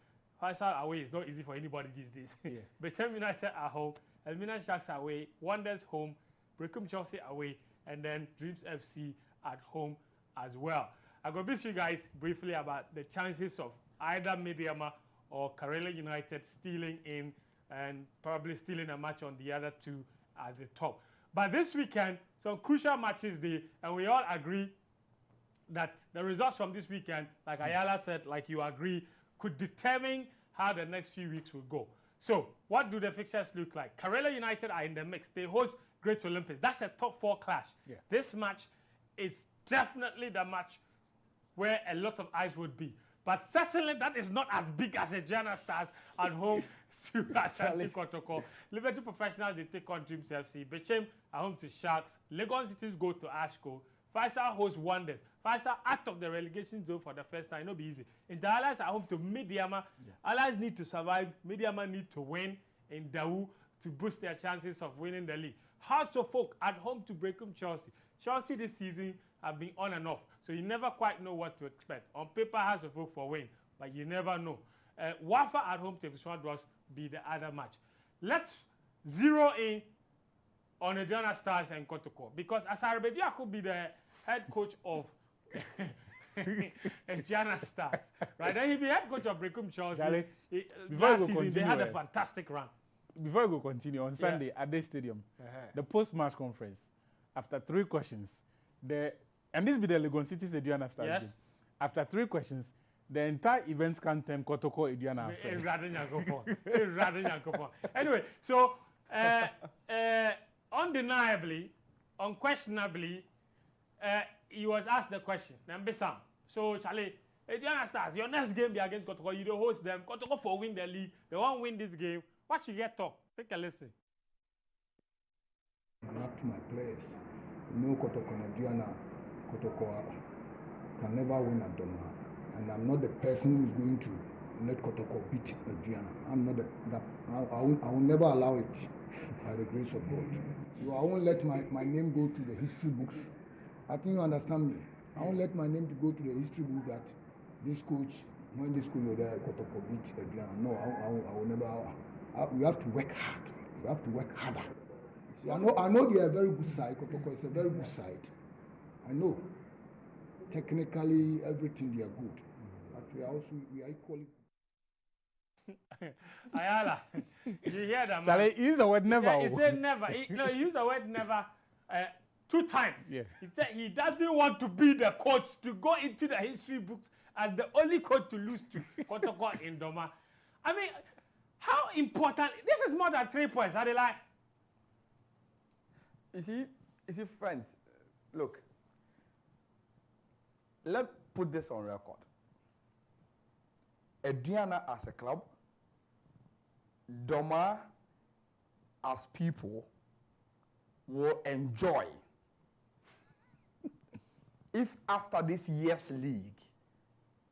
Faisal away is not easy for anybody these days. Yeah. Bechem United at home, Elmina Sharks away, Wonders home, Brecum Chelsea away, and then Dreams FC at home as well. I'm going to speak to you guys briefly about the chances of either Mediama or Karela United stealing in and probably stealing a match on the other two at the top. But this weekend, some crucial matches there, and we all agree that the results from this weekend, like Ayala said, like you agree, could determine how the next few weeks will go. So, what do the fixtures look like? Karela United are in the mix. They host Great Olympics. That's a top 4 clash. Yeah. This match is definitely the match where a lot of eyes would be. But certainly that is not as big as a Ghana Stars at home to Asante Kotoko. Liberty Professionals, they take on Dreams FC. Bechem at home to Sharks. Legon Cities go to Ashko. Faisal hosts Wonders. Faisal out of the relegation zone for the first time. It'll be easy. Inter Allies at home to Midiama. Allies need to survive. Midiama need to win in Dawu to boost their chances of winning the league. Hearts of Folk at home to Brecum Chelsea. Chelsea this season have been on and off, so you never quite know what to expect. On paper, Hearts of Folk for win, but you never know. Wafa at home to Swadros be the other match. Let's zero in on the Ghana Stars and Kotoko, because Asare could be the head coach of Ghana Stars, right? Then he'll be head coach of Brecum Chelsea. Last season, they had a fantastic run. Before we go continue, on Sunday at this stadium, the post-match conference, after 3 questions, and this be the Legon City's Aduana Stars game. After 3 questions, the entire events can turn Kotoko Aduana affair. Anyway, so undeniably, unquestionably, he was asked the question. Nambesam. So Charlie, Aduana Stars, your next game be against Kotoko. You don't host them. Kotoko for win the league. They won't win this game. What you get talk? Take a listen. I'm up to my players. You know Kotoko Aduana, Kotoko can never win at Doma. And I'm not the person who's going to let Kotoko beat Aduana. I'm not I will never allow it by the grace of God. So I won't let my name go to the history books. I think you understand me. I won't let my name to go to the history books that this coach, when this coach was there, Kotoko beat Aduana. No, I will never. We have to work hard. We have to work harder. See, I know they are a very good side. Kotoko is a very good side. I know. Technically, everything they are good. But we are equally. Ayala, you hear that, man? Charlie, he used the word never. Yeah, he said never. He used the word never 2 times. Yeah. He said he doesn't want to be the coach, to go into the history books as the only coach to lose to Kotoko in Doma. I mean, how important? This is more than 3 points. Are they like? You see, friends, look, let's put this on record. Aduana as a club, Doma as people will enjoy if after this year's league,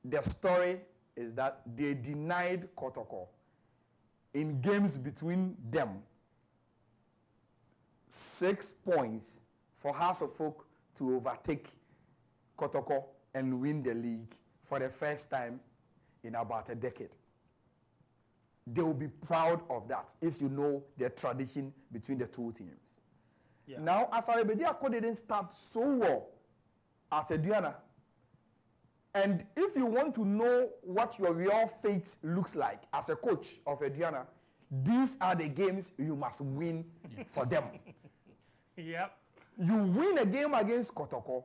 the story is that they denied Kotoko in games between them 6 points for House of Folk to overtake Kotoko and win the league for the first time in about a decade. They will be proud of that if you know the tradition between the 2 teams. Yeah. Now, Asare Bediako didn't start so well at Aduana. And if you want to know what your real fate looks like as a coach of Aduana, these are the games you must win for them. Yep. You win a game against Kotoko,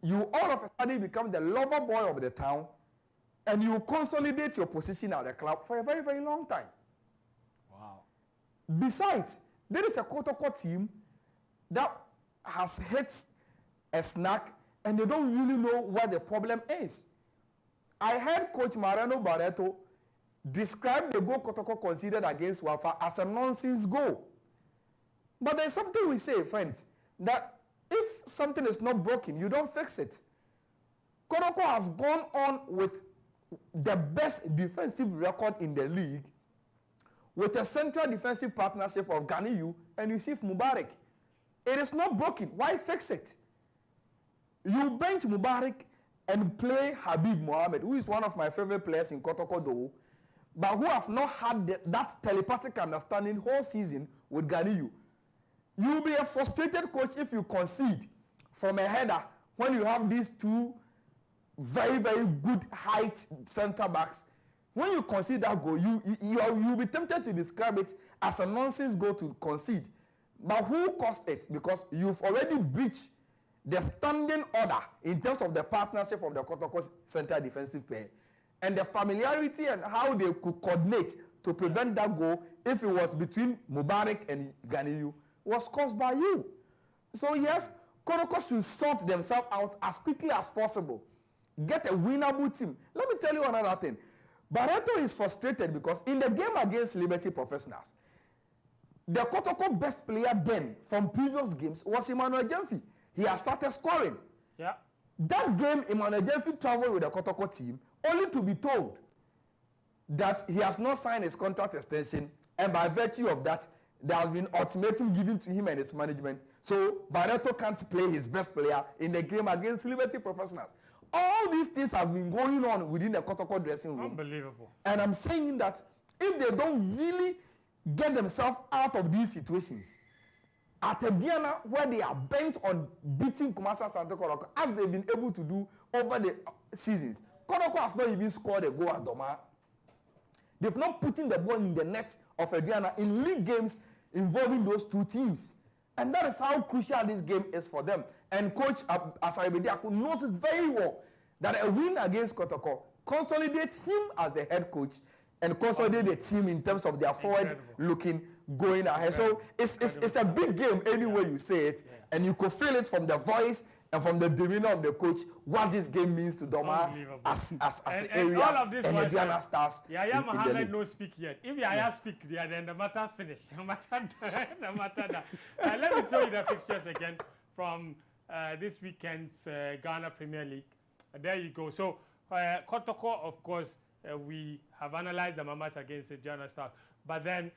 you all of a sudden become the lover boy of the town, and you consolidate your position at the club for a very, very long time. Wow. Besides, there is a Kotoko team that has hit a snack and they don't really know what the problem is. I heard Coach Mariano Barreto describe the goal Kotoko conceded against Wafa as a nonsense goal. But there's something we say, friends, that if something is not broken, you don't fix it. Kotoko has gone on with the best defensive record in the league with a central defensive partnership of Ganiyu and Yusuf Mubarak. It is not broken. Why fix it? You bench Mubarak and play Habib Mohammed, who is one of my favorite players in Kotoko though, but who have not had that telepathic understanding whole season with Ganiyu. You'll be a frustrated coach if you concede from a header when you have these 2 very, very good height center backs. When you concede that goal, you'll be tempted to describe it as a nonsense goal to concede. But who caused it? Because you've already breached the standing order in terms of the partnership of the Kotoko central defensive pair and the familiarity and how they could coordinate to prevent that goal if it was between Mubarak and Ganiyu was caused by you. So yes, Kotoko should sort themselves out as quickly as possible. Get a winnable team. Let me tell you another thing. Barreto is frustrated because in the game against Liberty Professionals, the Kotoko best player then from previous games was Emmanuel Jemfi. He has started scoring. Yeah. That game, Emmanuel Jemfi traveled with the Kotoko team only to be told that he has not signed his contract extension, and by virtue of that, there has been ultimatum given to him and his management. So Barreto can't play his best player in the game against Liberty Professionals. All these things has been going on within the Kotoko dressing room. Unbelievable. And I'm saying that if they don't really get themselves out of these situations, at Ebiana, where they are bent on beating Kumasi Asante Kotoko, as they've been able to do over the seasons, Kotoko has not even scored a goal at Doma. They've not put in the ball in the net of Adriana in league games involving those two teams. And that is how crucial this game is for them. And Coach Asare Bediako knows it very well that a win against Kotoko consolidates him as the head coach and consolidate the team in terms of their forward-looking going ahead. So it's a big game any way you say it, and you could feel it from the voice and from the demeanor of the coach what this game means to Doma as an area all of this and the Diana Stars. Yaya Mohammed no speak yet. If Yaya speak there, then the matter finish. The matter that. Let me tell you the fixtures again from this weekend's Ghana Premier League. There you go. So Kotoko, of course, we have analyzed the match against the Diana Stars, but then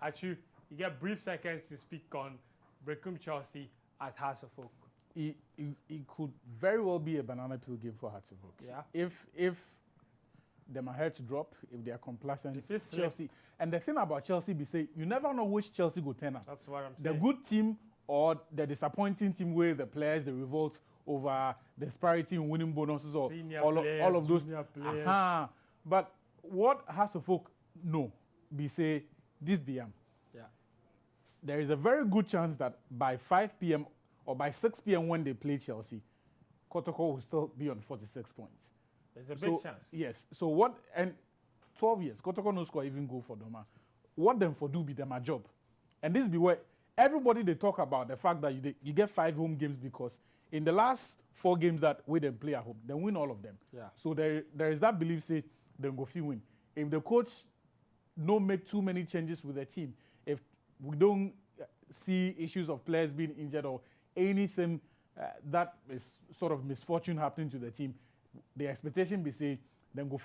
actually you get brief seconds to speak on Brecum Chelsea at House of Oak. It could very well be a banana peel game for Hearts of Oak. Yeah. If them ahead to drop, if they are complacent, If Chelsea. And the thing about Chelsea be say you never know which Chelsea go turn up. That's what I'm The saying. good team or the disappointing team where the players they revolt over disparity in winning bonuses or Senior all players, of those. junior players. But what Hearts of Oak know be say this BM. Yeah. There is a very good chance that by 5 p.m. or by 6 p.m. when they play Chelsea, Kotoko will still be on 46 points. There's a big chance. Yes. So what, and 12 years, Kotoko no score even go for Doma. What them for do be them a job. And this be where everybody they talk about the fact that you get 5 home games because in the last 4 games that we them play at home, they win all of them. Yeah. So there is that belief say they go feel win. If the coach no make too many changes with the team, if we don't see issues of players being injured or anything that is sort of misfortune happening to the team, the expectation be say then go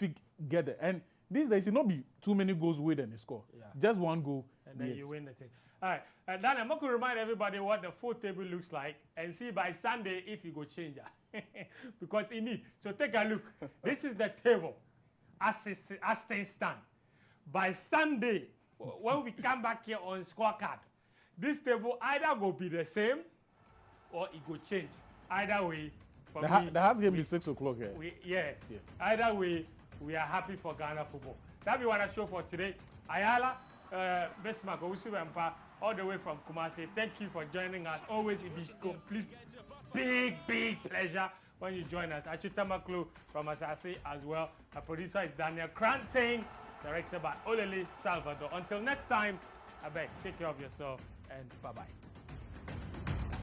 get it. And these days it not be too many goals with and they score. Yeah. Just one goal. And then you win the thing. All right. And then I'm going to remind everybody what the full table looks like and see by Sunday if you go change it. Because it need. So take a look. This is the table as things stand. By Sunday, when we come back here on scorecard, this table either go be the same or it go change. Either way, for the house game is 6 o'clock here. Yeah. Either way, we are happy for Ghana football. That be what I show for today. Ayala, Besma, Gowusi all the way from Kumasi. Thank you for joining us. Always it be complete, big pleasure when you join us. Achita Maklu from Asase as well. Our producer is Daniel Cranting, directed by Olele Salvador. Until next time, I beg, take care of yourself and bye-bye.